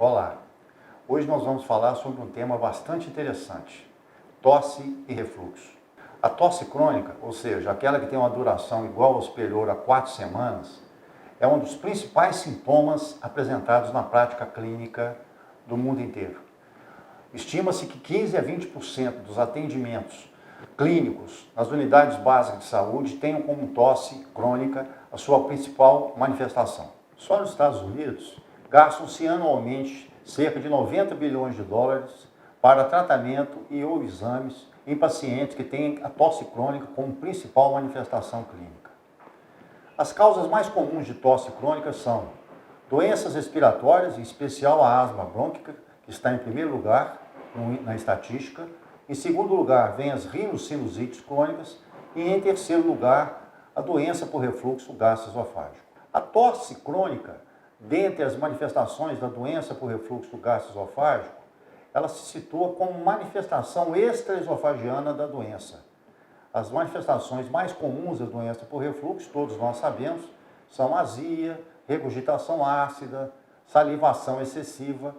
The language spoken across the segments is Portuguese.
Olá! Hoje nós vamos falar sobre um tema bastante interessante, tosse e refluxo. A tosse crônica, ou seja, aquela que tem uma duração igual ou superior a 4 semanas, é um dos principais sintomas apresentados na prática clínica do mundo inteiro. Estima-se que 15 a 20% dos atendimentos clínicos nas unidades básicas de saúde tenham como tosse crônica a sua principal manifestação. Só nos Estados Unidos, gastam-se anualmente cerca de 90 bilhões de dólares para tratamento e ou exames em pacientes que têm a tosse crônica como principal manifestação clínica. As causas mais comuns de tosse crônica são doenças respiratórias, em especial a asma brônquica, que está em primeiro lugar na estatística. Em segundo lugar, vem as rinossinusites crônicas e em terceiro lugar, a doença por refluxo gastroesofágico. A tosse crônica, dentre as manifestações da doença por refluxo gastroesofágico, ela se situa como manifestação extraesofagiana da doença. As manifestações mais comuns da doença por refluxo, todos nós sabemos, são azia, regurgitação ácida, salivação excessiva.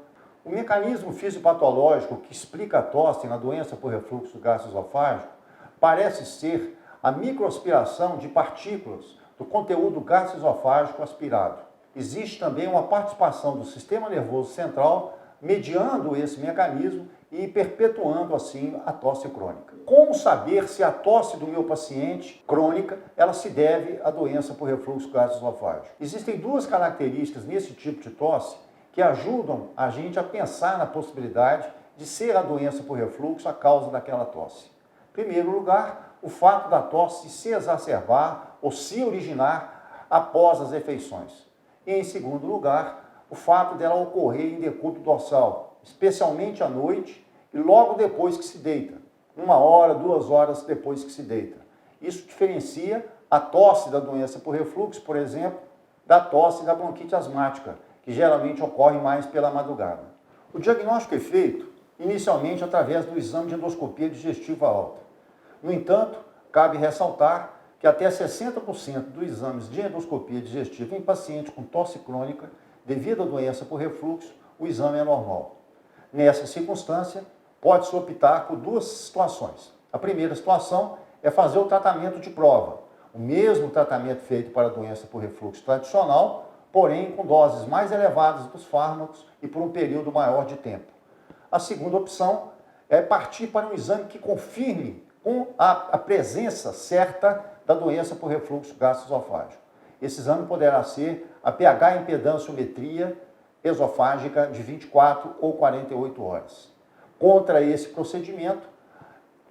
O mecanismo fisiopatológico que explica a tosse na doença por refluxo gastroesofágico parece ser a microaspiração de partículas do conteúdo gastroesofágico aspirado. Existe também uma participação do sistema nervoso central mediando esse mecanismo e perpetuando assim a tosse crônica. Como saber se a tosse do meu paciente crônica ela se deve à doença por refluxo gastroesofágico? Existem duas características nesse tipo de tosse que ajudam a gente a pensar na possibilidade de ser a doença por refluxo a causa daquela tosse. Em primeiro lugar, o fato da tosse se exacerbar ou se originar após as refeições. E, em segundo lugar, o fato dela ocorrer em decúbito dorsal, especialmente à noite e logo depois que se deita, 1 hora, 2 horas depois que se deita. Isso diferencia a tosse da doença por refluxo, por exemplo, da tosse da bronquite asmática, que geralmente ocorre mais pela madrugada. O diagnóstico é feito inicialmente através do exame de endoscopia digestiva alta. No entanto, cabe ressaltar que até 60% dos exames de endoscopia digestiva em pacientes com tosse crônica, devido à doença por refluxo, o exame é normal. Nessa circunstância, pode-se optar por duas situações. A primeira situação é fazer o tratamento de prova, o mesmo tratamento feito para a doença por refluxo tradicional, porém com doses mais elevadas dos fármacos e por um período maior de tempo. A segunda opção é partir para um exame que confirme com a presença certa da doença por refluxo gastroesofágico. Esse exame poderá ser a pH impedanciometria esofágica de 24 ou 48 horas. Contra esse procedimento,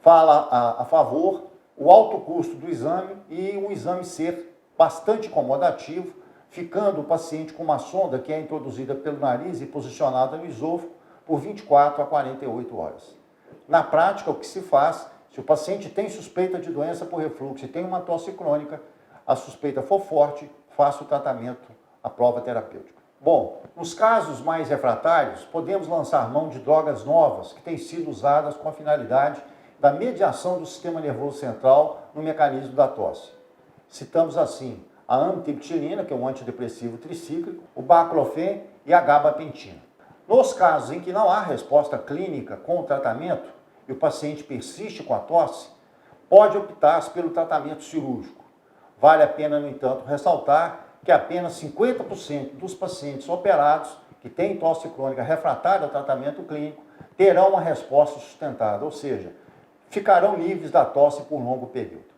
fala a favor o alto custo do exame e o exame ser bastante incomodativo, ficando o paciente com uma sonda que é introduzida pelo nariz e posicionada no esôfago por 24 a 48 horas. Na prática, o que se faz, se o paciente tem suspeita de doença por refluxo e tem uma tosse crônica, a suspeita for forte, faça o tratamento, a prova terapêutica. Bom, nos casos mais refratários, podemos lançar mão de drogas novas que têm sido usadas com a finalidade da mediação do sistema nervoso central no mecanismo da tosse. Citamos assim a amitriptilina, que é um antidepressivo tricíclico, o baclofen e a gabapentina. Nos casos em que não há resposta clínica com o tratamento e o paciente persiste com a tosse, pode optar pelo tratamento cirúrgico. Vale a pena, no entanto, ressaltar que apenas 50% dos pacientes operados que têm tosse crônica refratária ao tratamento clínico terão uma resposta sustentada, ou seja, ficarão livres da tosse por longo período.